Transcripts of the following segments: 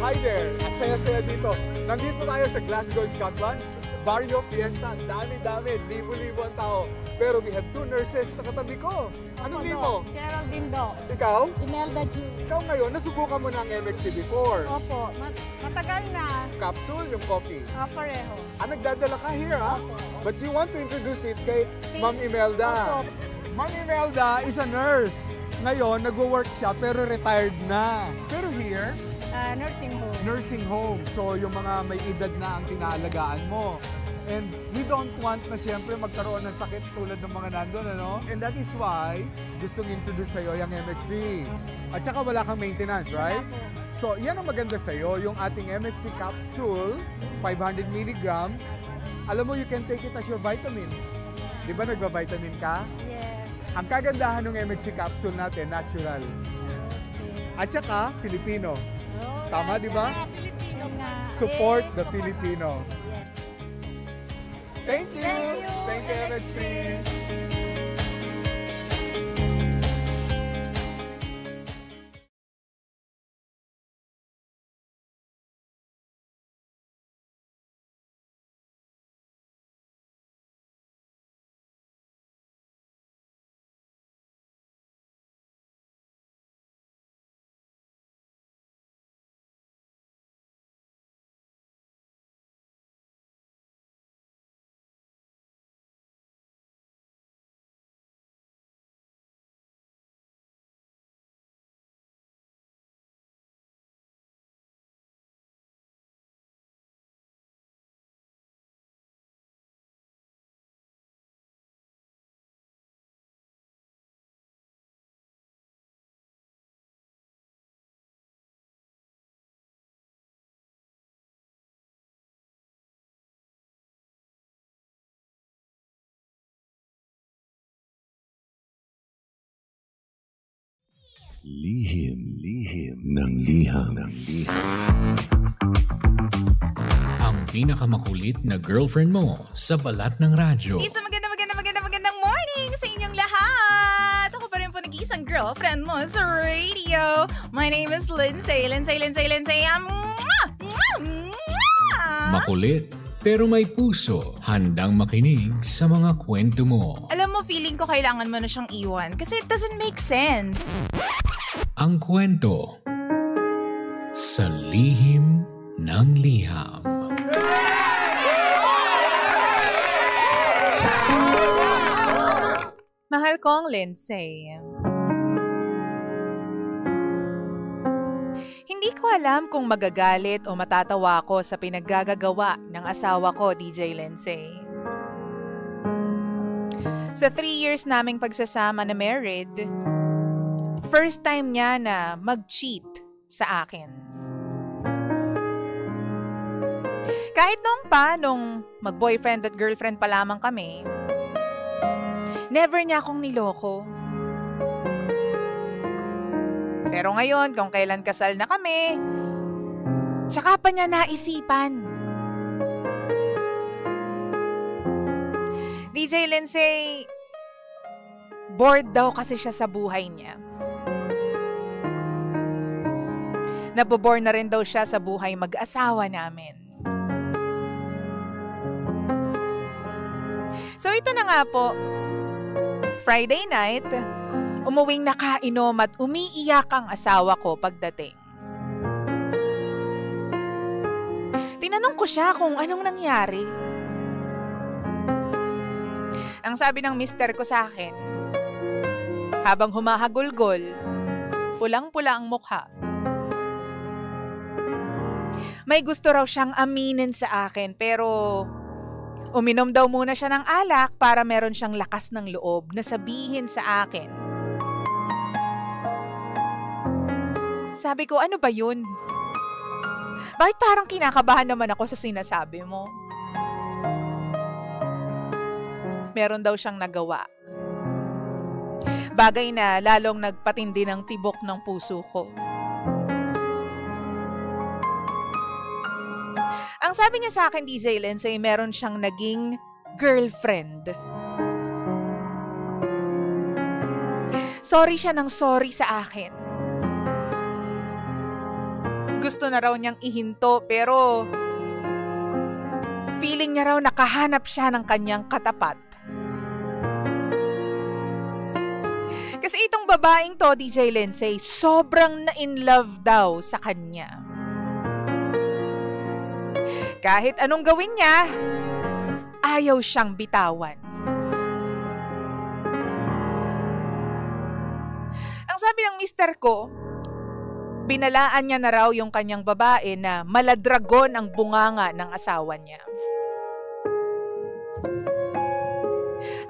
Hi there! At saya-saya dito. Nandito tayo sa Glasgow, Scotland. Barrio Fiesta. Dami-dami. Libo-libo ang tao. Pero we have two nurses sa katabi ko. Anong name mo? Geraldine Do. Ikaw? Imelda Ju. Ikaw ngayon, nasubukan mo na ang MXT before. Opo, matagal na. Capsule, yung coffee. Pareho. Nagdadala ka here, ha? Opo. But you want to introduce it kay Ma'am Imelda. Opo. Ma'am Imelda is a nurse. Ngayon, nagwo-work siya pero retired na. Pero here, Nursing home. nursing home. So, yung mga may edad na ang tinaalagaan mo. And we don't want na siyempre magkaroon ng sakit tulad ng mga nandun, ano? And that is why gustong introduce sa'yo yung MX3. At saka wala kang maintenance, right? So, yan ang maganda sa'yo, yung ating MX3 capsule, 500 mg. Alam mo, you can take it as your vitamin. Di ba nagba-vitamin ka? Yes. Ang kagandahan ng MX3 capsule natin, natural. At saka, Filipino. Tama, di ba? Filipino nga. Support the Filipino. Thank you! Thank you, MX3! Lihim ng liham. Ang pinakamakulit na girlfriend mo sa balat ng radyo. Isang magandang morning sa inyong lahat! Ako pa rin po nag-iisang girlfriend mo sa radio. My name is Lindsay. Makulit pero may puso, handang makinig sa mga kwento mo. Alam mo, feeling ko kailangan mo na siyang iwan kasi it doesn't make sense. Ang kwento sa lihim ng liham. Mahal kong Lindsay. Hindi ko alam kung magagalit o matatawa ko sa pinaggagawa ng asawa ko, DJ Lindsay. Sa 3 years naming pagsasama na married, first time niya na mag-cheat sa akin. Kahit nung mag-boyfriend at girlfriend pa lamang kami, never niya akong niloko. Pero ngayon, kung kailan kasal na kami, tsaka pa niya naisipan. DJ Lindsay, bored daw kasi siya sa buhay niya. Nabobore na rin daw siya sa buhay mag-asawa namin. So ito na nga po, Friday night, umuwing nakainom at umiiyak ang asawa ko pagdating. Tinanong ko siya kung anong nangyari. Ang sabi ng mister ko sa akin, habang humahagulgol, pulang-pula ang mukha. May gusto raw siyang aminin sa akin pero uminom daw muna siya ng alak para meron siyang lakas ng loob na sabihin sa akin. Sabi ko, ano ba yun? Bakit parang kinakabahan naman ako sa sinasabi mo? Meron daw siyang nagawa. Bagay na lalong nagpatindi ng tibok ng puso ko. Ang sabi niya sa akin, DJ Lindsay, meron siyang naging girlfriend. Sorry siya ng sorry sa akin. Gusto na raw niyang ihinto pero feeling niya raw nakahanap siya ng kanyang katapat. Kasi itong babaeng to, DJ Lindsay, sobrang na-in love daw sa kanya. Kahit anong gawin niya, ayaw siyang bitawan. Ang sabi ng mister ko, binalaan niya na raw yung kanyang babae na maladragon ang bunganga ng asawa niya.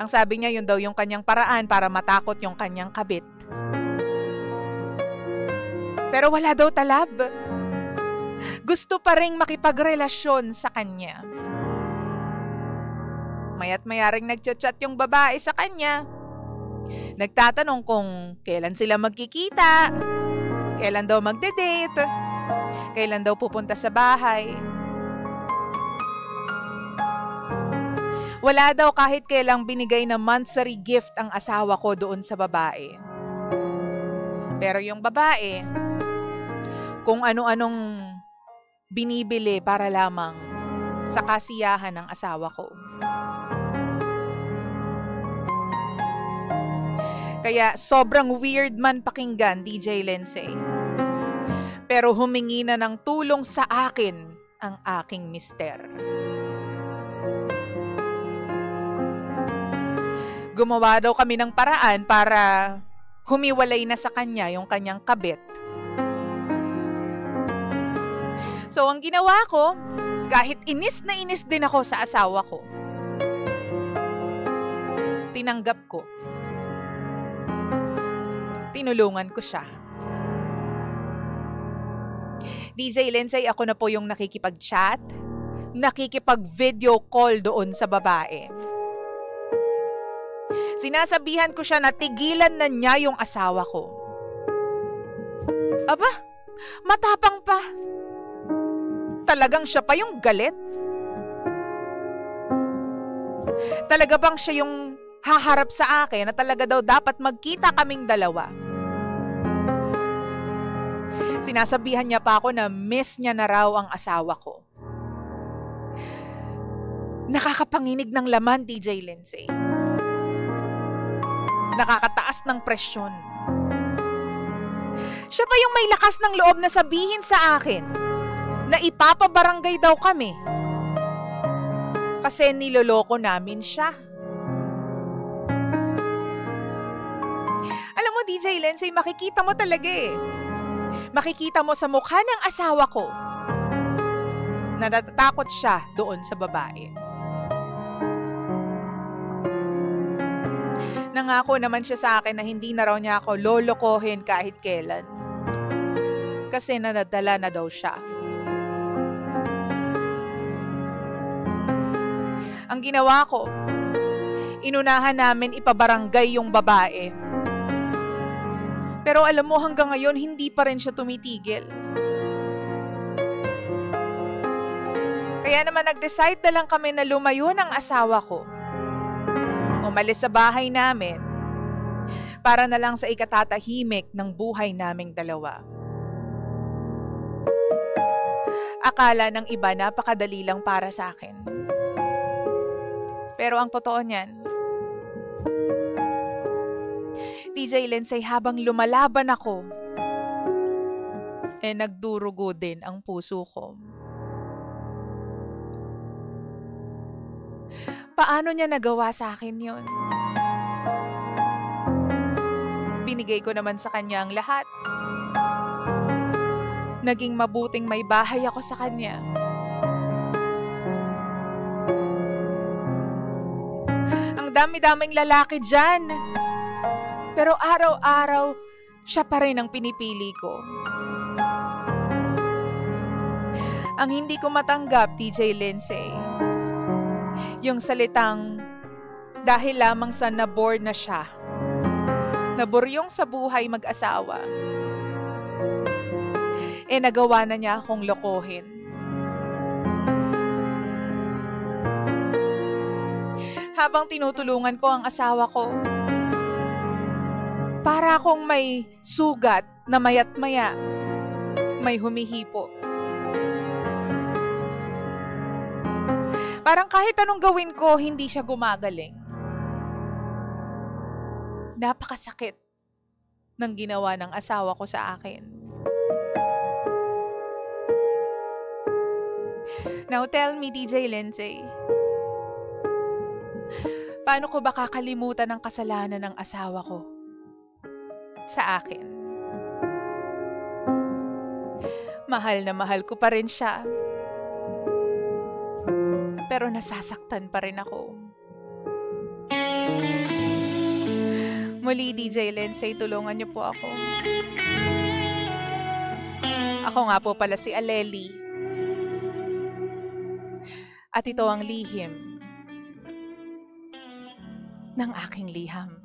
Ang sabi niya, yun daw yung kanyang paraan para matakot yung kanyang kabit. Pero wala daw talab. Gusto pa ring makipagrelasyon sa kanya. Maya't maya ring nagchat-chat yung babae sa kanya. Nagtatanong kung kailan sila magkikita, kailan daw magde-date, kailan daw pupunta sa bahay. Wala daw kahit kailang binigay na monthsary gift ang asawa ko doon sa babae. Pero yung babae, kung ano-anong binibili para lamang sa kasiyahan ng asawa ko. Kaya sobrang weird man pakinggan, DJ Lindsay. Pero humingi na ng tulong sa akin ang aking mister. Gumawa daw kami ng paraan para humiwalay na sa kanya yung kanyang kabit. So ang ginawa ko, kahit inis na inis din ako sa asawa ko, tinanggap ko. Tinulungan ko siya. DJ Lindsay, ako na po yung nakikipag-chat, nakikipag-video call doon sa babae. Sinasabihan ko siya na tigilan na niya yung asawa ko. Aba, matapang pa. Talagang siya pa yung galit. Talaga bang siya yung haharap sa akin na talaga daw dapat magkita kaming dalawa? Sinasabihan niya pa ako na miss niya na raw ang asawa ko. Nakakapanginig ng laman, DJ Lindsay. Nakakataas ng presyon. Siya pa yung may lakas ng loob na sabihin sa akin na ipapabarangay daw kami kasi niloloko namin siya. Alam mo, DJ Lindsay, makikita mo talaga eh. Makikita mo sa mukha ng asawa ko na natatakot siya doon sa babae. Nangako naman siya sa akin na hindi na raw niya ako lolokohin kahit kailan. Kasi nadadala na daw siya. Ang ginawa ko, inunahan namin ipabarangay yung babae. Pero alam mo, hanggang ngayon, hindi pa rin siya tumitigil. Kaya naman nag-decide na lang kami na lumayo ng asawa ko. Umalis sa bahay namin para na lang sa ikatatahimik ng buhay naming dalawa. Akala ng iba napakadali lang para sa akin. Pero ang totoo niyan, DJ Lindsay, habang lumalaban ako, nagdurugo din ang puso ko. Paano niya nagawa sa akin yun? Binigay ko naman sa kanya ang lahat. Naging mabuting may bahay ako sa kanya. Ang dami-daming lalaki dyan. Pero araw-araw, siya pa rin ang pinipili ko. Ang hindi ko matanggap, DJ Lindsay, yung salitang dahil lamang sa nabored na siya. Naburyong sa buhay mag-asawa. Nagawa na niya akong lokohin. Habang tinutulungan ko ang asawa ko, para akong may sugat na maya't maya, may humihipo. Parang kahit anong gawin ko, hindi siya gumagaling. Napakasakit ng ginawa ng asawa ko sa akin. Now tell me, DJ Lindsay, paano ko ba kakalimutan ang kasalanan ng asawa ko sa akin? Mahal na mahal ko pa rin siya. Pero nasasaktan pa rin ako. Muli, DJ Lindsay, tulungan niyo po ako. Ako nga po pala si Aleli. At ito ang lihim ng aking liham.